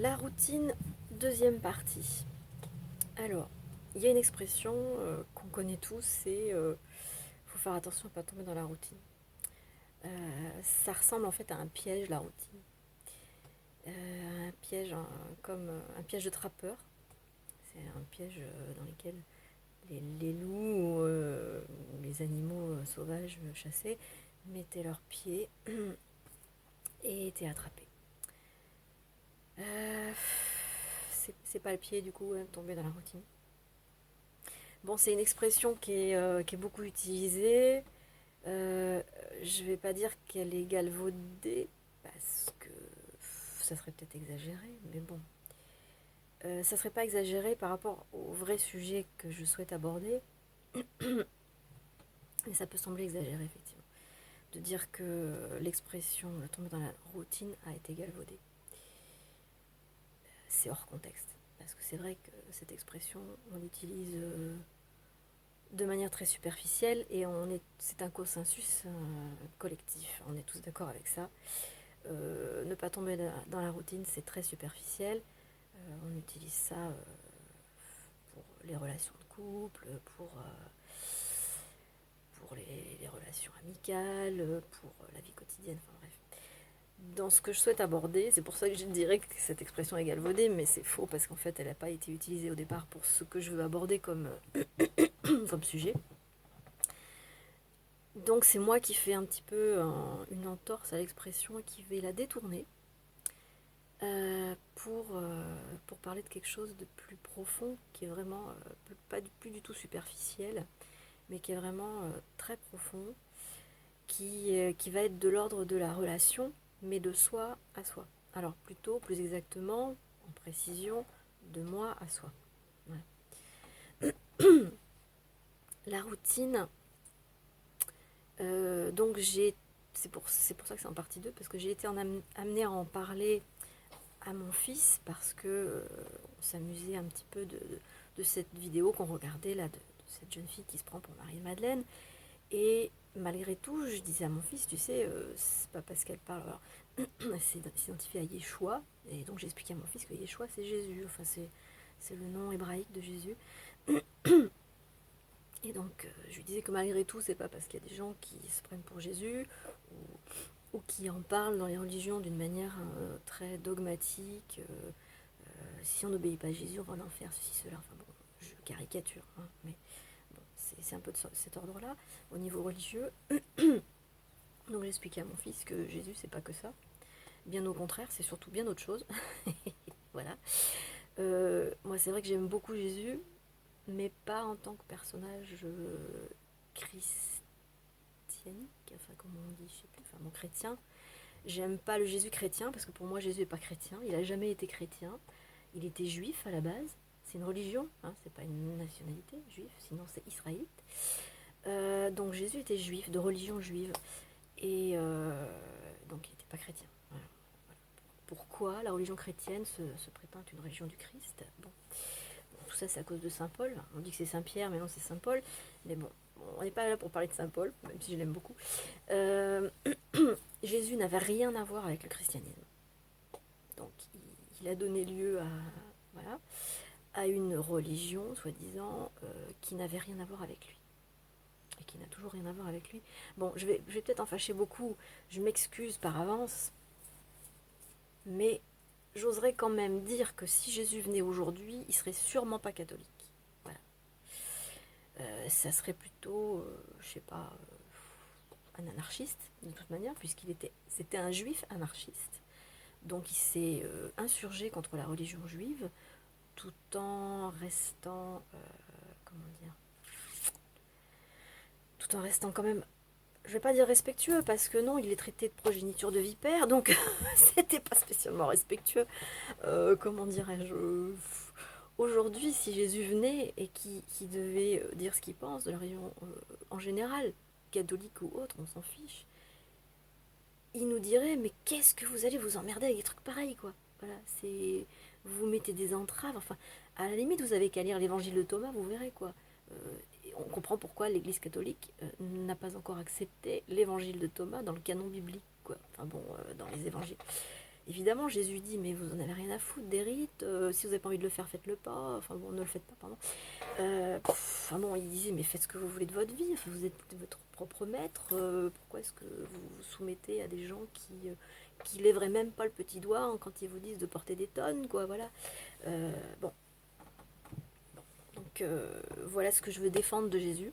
La routine, deuxième partie. Alors, il y a une expression qu'on connaît tous, c'est faut faire attention à ne pas tomber dans la routine. Ça ressemble en fait à un piège, la routine. Un piège comme un piège de trappeur. C'est un piège dans lequel les loups ou les animaux sauvages chassés mettaient leurs pieds et étaient attrapés. Euh, c'est pas le pied du coup, tomber dans la routine. Bon, c'est une expression qui est beaucoup utilisée. Euh, je vais pas dire qu'elle est galvaudée, parce que ça serait peut-être exagéré, mais bon. Ça serait pas exagéré par rapport au vrai sujet que je souhaite aborder, mais ça peut sembler exagéré, effectivement, de dire que l'expression tomber dans la routine a été galvaudée. C'est hors contexte, parce que c'est vrai que cette expression, on l'utilise de manière très superficielle et c'est un consensus collectif. On est tous d'accord avec ça. Ne pas tomber dans la routine, c'est très superficiel. On utilise ça pour les relations de couple, pour les relations amicales, pour la vie quotidienne, enfin bref. Dans ce que je souhaite aborder, c'est pour ça que je dirais que cette expression est galvaudée, mais c'est faux parce qu'en fait elle n'a pas été utilisée au départ pour ce que je veux aborder comme sujet. Donc c'est moi qui fais un petit peu une entorse à l'expression et qui vais la détourner pour parler de quelque chose de plus profond, qui est vraiment plus du tout superficiel, mais qui est vraiment très profond, qui va être de l'ordre de la relation, mais de soi à soi. Alors plutôt, plus exactement, en précision, de moi à soi. Ouais. La routine, donc c'est pour ça que c'est en partie 2 parce que j'ai été amenée à en parler à mon fils, parce que on s'amusait un petit peu de cette vidéo qu'on regardait là, de cette jeune fille qui se prend pour Marie-Madeleine. Et malgré tout, je disais à mon fils, tu sais, c'est pas parce qu'elle parle, alors, elle s'identifie à Yeshua, et donc j'expliquais à mon fils que Yeshua c'est Jésus, enfin c'est le nom hébraïque de Jésus. Et donc je lui disais que malgré tout, c'est pas parce qu'il y a des gens qui se prennent pour Jésus ou qui en parlent dans les religions d'une manière très dogmatique. Si on n'obéit pas à Jésus, on va en enfer, ceci, cela. Enfin bon, je caricature, hein, mais bon, c'est un peu de cet ordre-là, au niveau religieux. Donc j'expliquais à mon fils que Jésus, c'est pas que ça. Bien au contraire, c'est surtout bien autre chose. Voilà. Moi, c'est vrai que j'aime beaucoup Jésus, mais pas en tant que personnage christianique, enfin comment on dit, je sais plus, enfin mon chrétien. J'aime pas le Jésus chrétien, parce que pour moi, Jésus n'est pas chrétien. Il a jamais été chrétien. Il était juif à la base. C'est une religion, hein, c'est pas une nationalité, juif, sinon c'est israélite. Donc Jésus était juif, de religion juive. Et donc il n'était pas chrétien. Voilà. Pourquoi la religion chrétienne se prétend une religion du Christ? Bon, tout ça c'est à cause de Saint Paul. On dit que c'est Saint Pierre, mais non c'est Saint Paul. Mais bon, on n'est pas là pour parler de Saint Paul, même si je l'aime beaucoup. Euh, Jésus n'avait rien à voir avec le christianisme. Donc il a donné lieu voilà, à une religion, soi-disant, qui n'avait rien à voir avec lui. Et qui n'a toujours rien à voir avec lui. Bon, je vais peut-être en fâcher beaucoup, je m'excuse par avance, mais j'oserais quand même dire que si Jésus venait aujourd'hui, il serait sûrement pas catholique. Voilà. Ça serait plutôt, je sais pas, un anarchiste, de toute manière, c'était un juif anarchiste. Donc il s'est insurgé contre la religion juive, tout en restant, comment dire, tout en restant quand même, je vais pas dire respectueux, parce que non, il est traité de progéniture de vipère, donc c'était pas spécialement respectueux. Comment dirais-je, aujourd'hui, si Jésus venait et qui devait dire ce qu'il pense de la religion en général, catholique ou autre, on s'en fiche, il nous dirait, mais qu'est-ce que vous allez vous emmerder avec des trucs pareils, quoi. Voilà, c'est, vous mettez des entraves, enfin, à la limite, vous avez qu'à lire l'évangile de Thomas, vous verrez, quoi. On comprend pourquoi l'Église catholique n'a pas encore accepté l'évangile de Thomas dans le canon biblique, quoi. Enfin bon, dans les évangiles. Évidemment, Jésus dit, mais vous en avez rien à foutre des rites, si vous n'avez pas envie de le faire, faites-le pas, enfin bon, ne le faites pas, pardon. Enfin bon, il disait, mais faites ce que vous voulez de votre vie, enfin, vous êtes votre propre maître, pourquoi est-ce que vous vous soumettez à des gens qui lèveraient même pas le petit doigt hein, quand ils vous disent de porter des tonnes, quoi, voilà. Bon, donc voilà ce que je veux défendre de Jésus,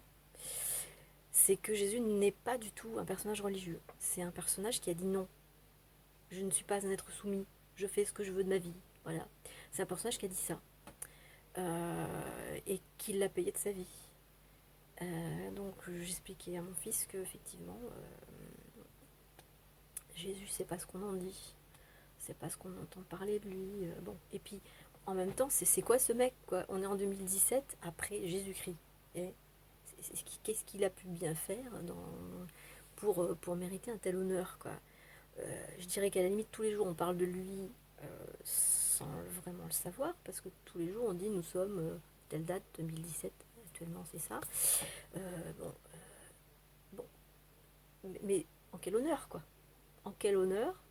c'est que Jésus n'est pas du tout un personnage religieux, c'est un personnage qui a dit non, je ne suis pas un être soumis, je fais ce que je veux de ma vie, voilà. C'est un personnage qui a dit ça, et qui l'a payé de sa vie. Donc j'expliquais à mon fils que effectivement Jésus c'est pas ce qu'on en dit, c'est pas ce qu'on entend parler de lui. Bon, et puis en même temps c'est quoi ce mec quoi. On est en 2017 après Jésus-Christ. Et qu'est-ce qu'il a pu bien faire pour mériter un tel honneur quoi. Je dirais qu'à la limite tous les jours on parle de lui sans vraiment le savoir parce que tous les jours on dit nous sommes telle date 2017 actuellement c'est ça. Bon, bon, mais en quel honneur, quoi. En quel honneur.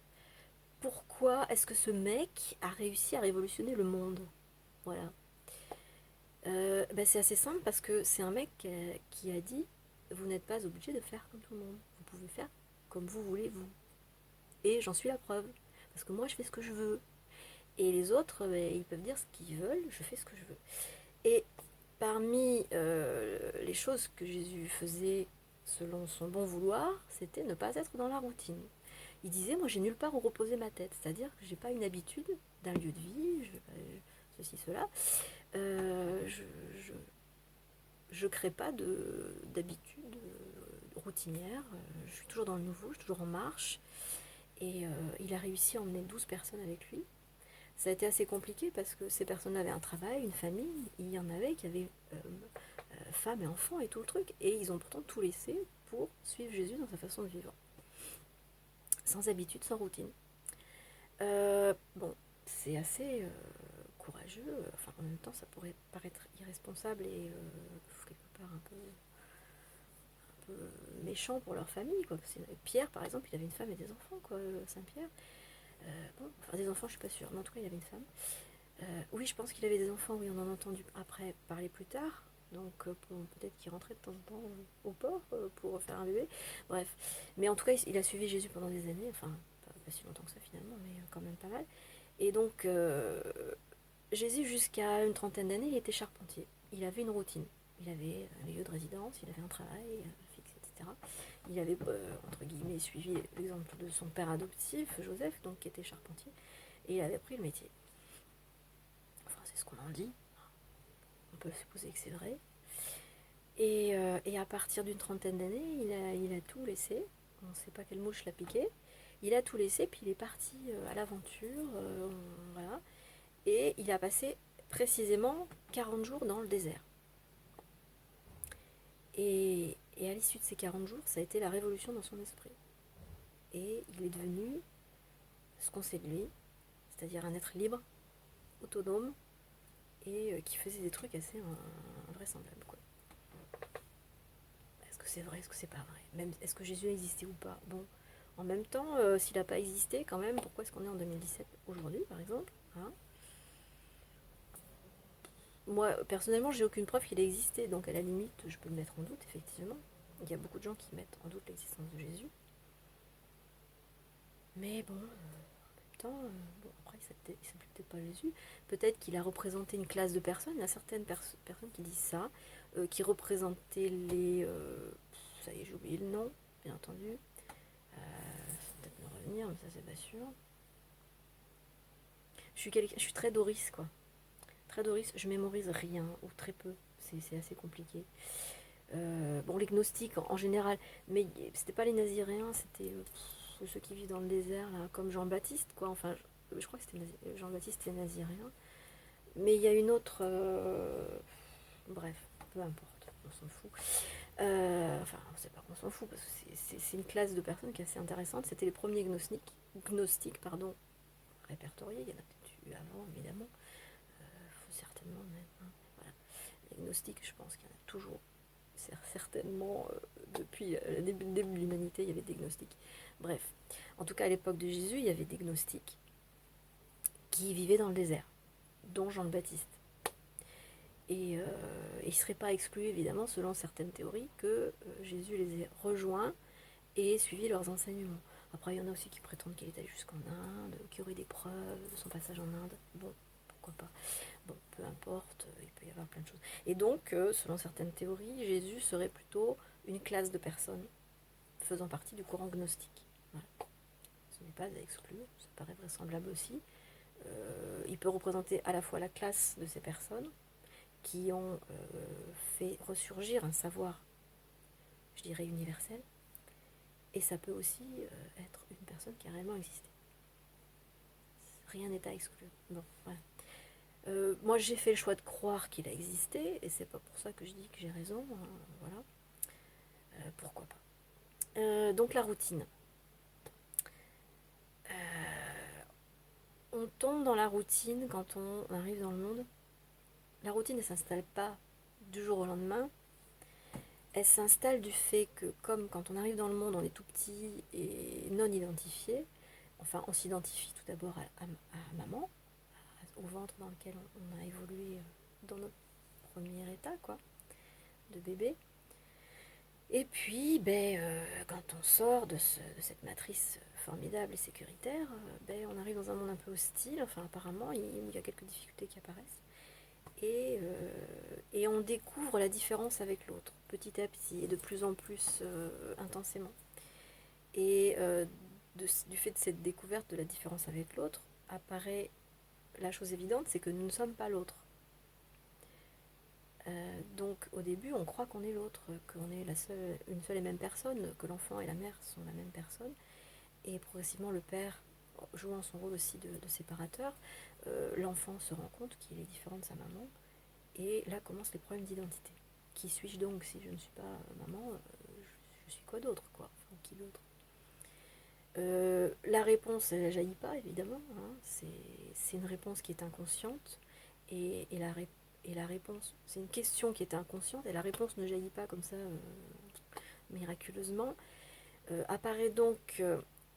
Pourquoi est-ce que ce mec a réussi à révolutionner le monde? Voilà. Bah, c'est assez simple parce que c'est un mec qui a dit vous n'êtes pas obligé de faire comme tout le monde. Vous pouvez faire comme vous voulez, vous. Et j'en suis la preuve. Parce que moi, je fais ce que je veux. Et les autres, bah, ils peuvent dire ce qu'ils veulent, je fais ce que je veux. Et parmi les choses que Jésus faisait selon son bon vouloir, c'était ne pas être dans la routine. Il disait, moi j'ai nulle part où reposer ma tête, c'est-à-dire que j'ai pas une habitude d'un lieu de vie, ceci, cela. Je, je, je crée pas d'habitude routinière, je suis toujours dans le nouveau, je suis toujours en marche. Et il a réussi à emmener 12 personnes avec lui. Ça a été assez compliqué parce que ces personnes avaient un travail, une famille. Il y en avait qui avaient femmes et enfants et tout le truc. Et ils ont pourtant tout laissé pour suivre Jésus dans sa façon de vivre. Sans habitude, sans routine. Bon, c'est assez courageux. Enfin, en même temps, ça pourrait paraître irresponsable et quelque part un peu méchant pour leur famille. Quoi. Pierre, par exemple, il avait une femme et des enfants, quoi, Saint-Pierre. Bon, enfin, des enfants, je suis pas sûre. Mais en tout cas, il avait une femme. Oui, je pense qu'il avait des enfants, oui, on en a entendu après parler plus tard. Donc peut-être qu'il rentrait de temps en temps au port pour faire un bébé. Bref. Mais en tout cas, il a suivi Jésus pendant des années, enfin pas si longtemps que ça finalement, mais quand même pas mal. Et donc Jésus, jusqu'à une trentaine d'années, il était charpentier. Il avait une routine. Il avait un lieu de résidence, il avait un travail fixe, etc. Il avait, entre guillemets, suivi l'exemple de son père adoptif, Joseph, donc qui était charpentier, et il avait appris le métier. Enfin, c'est ce qu'on en dit. On peut supposer que c'est vrai. Et à partir d'une trentaine d'années, il a tout laissé. On ne sait pas quelle mouche l'a piqué. Il a tout laissé, puis il est parti à l'aventure. Voilà. Et il a passé précisément 40 jours dans le désert. Et à l'issue de ces 40 jours, ça a été la révolution dans son esprit. Et il est devenu ce qu'on sait de lui, c'est-à-dire un être libre, autonome, et qui faisait des trucs assez invraisemblables. Quoi. Est-ce que c'est vrai, est-ce que c'est pas vrai? Même, est-ce que Jésus a existé ou pas? Bon, en même temps, s'il n'a pas existé, quand même, pourquoi est-ce qu'on est en 2017 aujourd'hui, par exemple hein? Moi, personnellement, j'ai aucune preuve qu'il ait existé, donc à la limite, je peux le mettre en doute, effectivement. Il y a beaucoup de gens qui mettent en doute l'existence de Jésus. Mais bon, en même temps, bon, après, il s'appelait peut-être pas Jésus. Peut-être qu'il a représenté une classe de personnes. Il y a certaines personnes qui disent ça, qui représentaient les. Ça y est, j'ai oublié le nom, bien entendu. Ça va peut-être me revenir, mais ça, c'est pas sûr. Je suis très Doris, quoi. Très Doris, je mémorise rien, ou très peu. C'est assez compliqué. Bon, les gnostiques en général, mais c'était pas les naziréens, c'était ceux qui vivent dans le désert, là, comme Jean-Baptiste, quoi. Enfin, je crois que c'était Jean-Baptiste et naziréen. Mais il y a une autre. Bref, peu importe, on s'en fout. Enfin, c'est pas qu'on s'en fout, parce que c'est une classe de personnes qui est assez intéressante. C'était les premiers gnostiques pardon, répertoriés. Il y en a peut-être eu avant, évidemment. Faut certainement même. Hein. Voilà. Les gnostiques, je pense qu'il y en a toujours. Certainement, depuis le début de l'humanité, il y avait des gnostiques. Bref, en tout cas, à l'époque de Jésus, il y avait des gnostiques. qui vivaient dans le désert, dont Jean le Baptiste. Et il ne serait pas exclu, évidemment, selon certaines théories, que Jésus les ait rejoints et suivi leurs enseignements. Après, il y en a aussi qui prétendent qu'il est allé jusqu'en Inde, qu'il y aurait des preuves de son passage en Inde. Bon, pourquoi pas. Bon, peu importe, il peut y avoir plein de choses. Et donc, selon certaines théories, Jésus serait plutôt une classe de personnes faisant partie du courant gnostique. Voilà. Ce n'est pas à exclure, ça paraît vraisemblable aussi. Il peut représenter à la fois la classe de ces personnes qui ont fait ressurgir un savoir, je dirais, universel, et ça peut aussi être une personne qui a réellement existé. Rien n'est à exclure. Bon, voilà. Moi, j'ai fait le choix de croire qu'il a existé, et c'est pas pour ça que je dis que j'ai raison. Hein, voilà. Pourquoi pas. Donc la routine. On tombe dans la routine quand on arrive dans le monde. La routine ne s'installe pas du jour au lendemain. Elle s'installe du fait que, comme quand on arrive dans le monde, on est tout petit et non identifié. Enfin, on s'identifie tout d'abord à maman, au ventre dans lequel on a évolué dans notre premier état, quoi, de bébé. Et puis, quand on sort de cette matrice formidable et sécuritaire, on arrive dans un monde un peu hostile. Enfin, apparemment, il y a quelques difficultés qui apparaissent. Et on découvre la différence avec l'autre, petit à petit, et de plus en plus intensément. Et du fait de cette découverte de la différence avec l'autre, apparaît la chose évidente, c'est que nous ne sommes pas l'autre. Donc au début, on croit qu'on est l'autre, qu'on est une seule et même personne, que l'enfant et la mère sont la même personne. Et progressivement, le père, jouant son rôle aussi de séparateur, l'enfant se rend compte qu'il est différent de sa maman. Et là commencent les problèmes d'identité. Qui suis-je donc si je ne suis pas maman je suis quoi d'autre, quoi, enfin, qui d'autre. La réponse, elle ne jaillit pas, évidemment. Hein. C'est une réponse qui est inconsciente. Et la réponse, c'est une question qui est inconsciente. Et la réponse ne jaillit pas comme ça, miraculeusement. Apparaît donc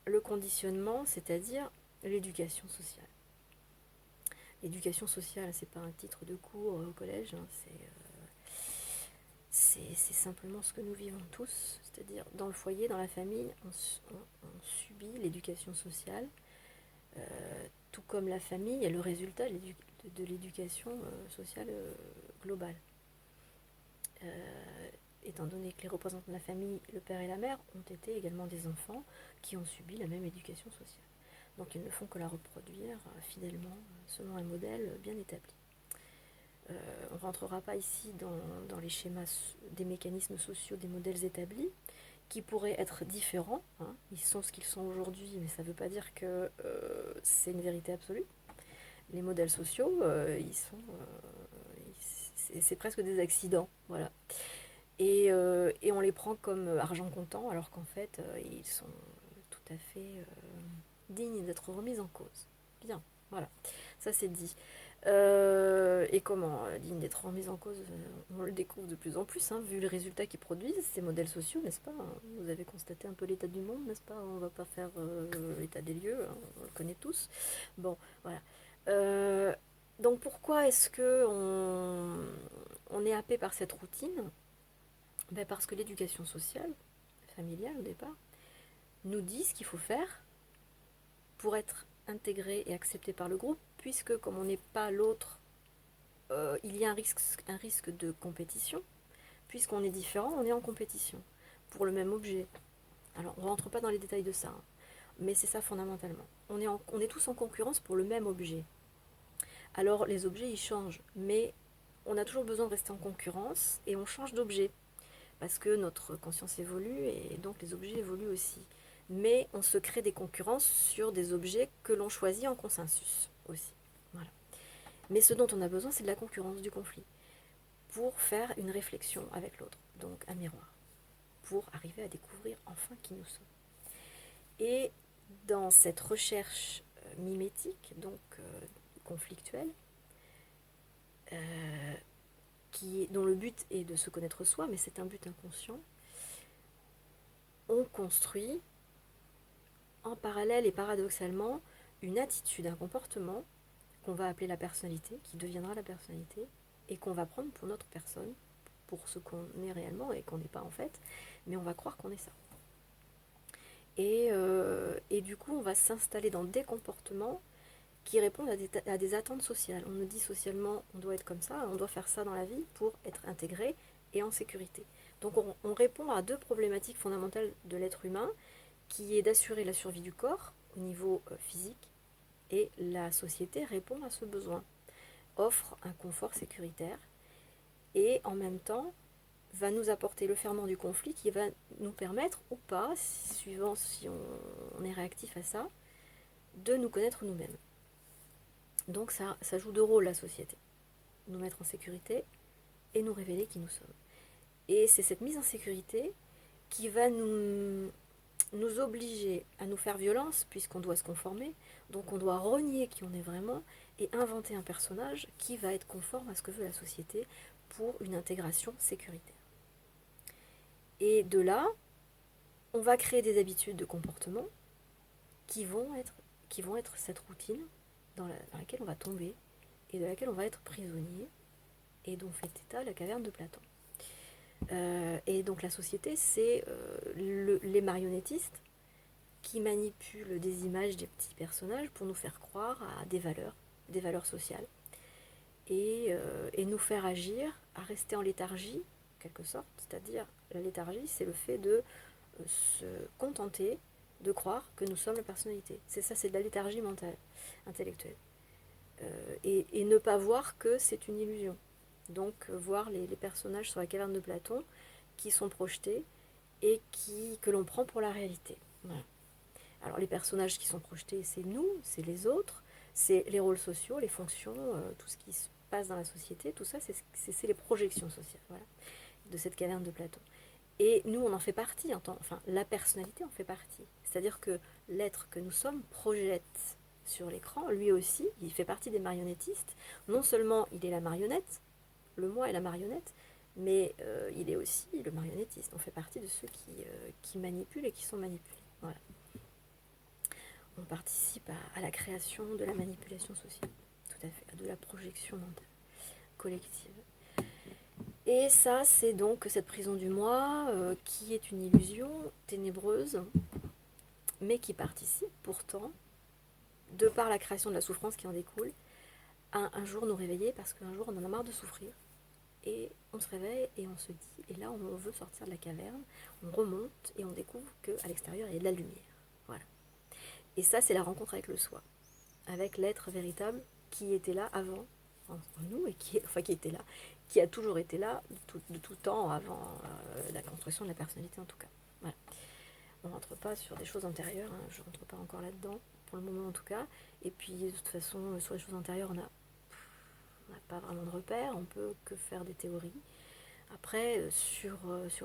le conditionnement, c'est-à-dire l'éducation sociale. L'éducation sociale, c'est pas un titre de cours au collège, hein, c'est simplement ce que nous vivons tous, c'est-à-dire dans le foyer, dans la famille, on subit l'éducation sociale, tout comme la famille est le résultat de l'éducation sociale globale. Étant donné que les représentants de la famille, le père et la mère, ont été également des enfants qui ont subi la même éducation sociale. Donc ils ne font que la reproduire fidèlement selon un modèle bien établi. On ne rentrera pas ici dans les schémas des mécanismes sociaux, des modèles établis, qui pourraient être différents. Hein. Ils sont ce qu'ils sont aujourd'hui, mais ça ne veut pas dire que c'est une vérité absolue. Les modèles sociaux, c'est presque des accidents. Voilà. Et on les prend comme argent comptant, alors qu'en fait, ils sont tout à fait dignes d'être remis en cause. Bien, voilà, ça c'est dit. Et comment digne d'être remis en cause, on le découvre de plus en plus, hein, vu les résultats qu'ils produisent, ces modèles sociaux, n'est-ce pas? Vous avez constaté un peu l'état du monde, n'est-ce pas? On ne va pas faire l'état des lieux, hein, on le connaît tous. Bon, voilà. Euh, donc pourquoi est-ce que on est happé par cette routine? Parce que l'éducation sociale, familiale au départ, nous dit ce qu'il faut faire pour être intégré et accepté par le groupe, puisque comme on n'est pas l'autre, il y a un risque de compétition. Puisqu'on est différent, on est en compétition pour le même objet. Alors on ne rentre pas dans les détails de ça, hein, mais c'est ça fondamentalement. On est tous en concurrence pour le même objet. Alors les objets ils changent, mais on a toujours besoin de rester en concurrence et on change d'objet parce que notre conscience évolue et donc les objets évoluent aussi. Mais on se crée des concurrences sur des objets que l'on choisit en consensus aussi. Voilà. Mais ce dont on a besoin, c'est de la concurrence, du conflit, pour faire une réflexion avec l'autre, donc un miroir, pour arriver à découvrir enfin qui nous sommes. Et dans cette recherche mimétique, donc conflictuelle, dont le but est de se connaître soi, mais c'est un but inconscient, on construit en parallèle et paradoxalement une attitude, un comportement qu'on va appeler la personnalité, qui deviendra la personnalité, et qu'on va prendre pour notre personne, pour ce qu'on est réellement et qu'on n'est pas en fait, mais on va croire qu'on est ça. Et du coup, on va s'installer dans des comportements qui répondent à des attentes sociales. On nous dit socialement, on doit être comme ça, on doit faire ça dans la vie pour être intégré et en sécurité. Donc on répond à deux problématiques fondamentales de l'être humain, qui est d'assurer la survie du corps au niveau physique, et la société répond à ce besoin, offre un confort sécuritaire, et en même temps va nous apporter le ferment du conflit qui va nous permettre ou pas, suivant si on est réactif à ça, de nous connaître nous-mêmes. Donc ça joue deux rôles, la société. Nous mettre en sécurité et nous révéler qui nous sommes. Et c'est cette mise en sécurité qui va nous obliger à nous faire violence, puisqu'on doit se conformer. Donc on doit renier qui on est vraiment et inventer un personnage qui va être conforme à ce que veut la société pour une intégration sécuritaire. Et de là, on va créer des habitudes de comportement qui vont être cette routine dans laquelle on va tomber et de laquelle on va être prisonnier, et dont fait état la caverne de Platon. Et donc la société, c'est les marionnettistes qui manipulent des images des petits personnages pour nous faire croire à des valeurs sociales, et nous faire agir à rester en léthargie, en quelque sorte. C'est-à-dire, la léthargie, c'est le fait de se contenter de croire que nous sommes la personnalité. C'est ça, c'est de la léthargie mentale, intellectuelle. Et ne pas voir que c'est une illusion. Donc voir les personnages sur la caverne de Platon qui sont projetés et que l'on prend pour la réalité. Voilà. Alors les personnages qui sont projetés, c'est nous, c'est les autres, c'est les rôles sociaux, les fonctions, tout ce qui se passe dans la société, tout ça, c'est les projections sociales, voilà, de cette caverne de Platon. Et nous, on en fait partie, enfin la personnalité en fait partie. C'est-à-dire que l'être que nous sommes projette sur l'écran, lui aussi, il fait partie des marionnettistes. Non seulement il est la marionnette, le moi est la marionnette, mais il est aussi le marionnettiste. On fait partie de ceux qui manipulent et qui sont manipulés. Voilà. On participe à la création de la manipulation sociale, tout à fait, de la projection mentale collective. Et ça, c'est donc cette prison du moi, qui est une illusion ténébreuse, mais qui participe pourtant, de par la création de la souffrance qui en découle, à un jour nous réveiller, parce qu'un jour on en a marre de souffrir. Et on se réveille et on se dit, et là on veut sortir de la caverne, on remonte et on découvre qu'à l'extérieur il y a de la lumière. Voilà. Et ça, c'est la rencontre avec le soi, avec l'être véritable qui était là avant en nous, et qui était là, qui a toujours été là de tout temps avant la construction de la personnalité en tout cas. Voilà. On ne rentre pas sur des choses antérieures, hein, je ne rentre pas encore là-dedans, pour le moment en tout cas. Et puis de toute façon, sur les choses antérieures, on n'a pas vraiment de repères, on peut que faire des théories. Après, sur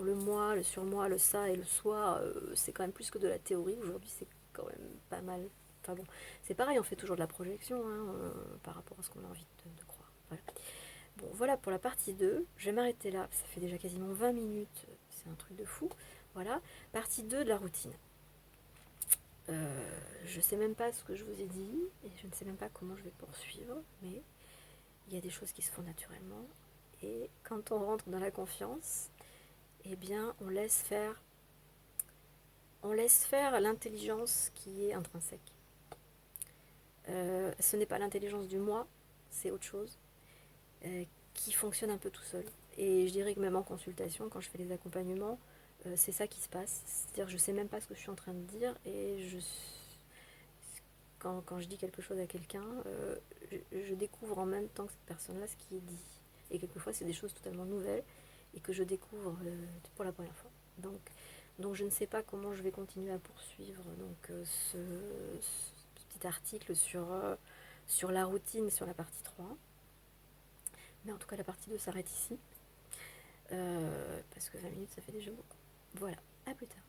le moi, le surmoi, le ça et le soi, c'est quand même plus que de la théorie. Aujourd'hui, c'est quand même pas mal. Enfin bon, c'est pareil, on fait toujours de la projection, hein, par rapport à ce qu'on a envie de croire. Voilà. Bon, voilà pour la partie 2. Je vais m'arrêter là, ça fait déjà quasiment 20 minutes, c'est un truc de fou. Voilà, partie 2 de la routine. Je ne sais même pas ce que je vous ai dit, et je ne sais même pas comment je vais poursuivre, mais il y a des choses qui se font naturellement. Et quand on rentre dans la confiance, eh bien, on laisse faire l'intelligence qui est intrinsèque. Ce n'est pas l'intelligence du moi, c'est autre chose, qui fonctionne un peu tout seul. Et je dirais que même en consultation, quand je fais les accompagnements, c'est ça qui se passe. C'est-à-dire, je ne sais même pas ce que je suis en train de dire, et quand je dis quelque chose à quelqu'un, je découvre en même temps que cette personne-là ce qui est dit. Et quelquefois, c'est des choses totalement nouvelles et que je découvre pour la première fois. Donc je ne sais pas comment je vais continuer à poursuivre ce petit article sur la routine, sur la partie 3. Mais en tout cas, la partie 2 s'arrête ici. Parce que 20 minutes, ça fait déjà beaucoup. Voilà, à plus tard.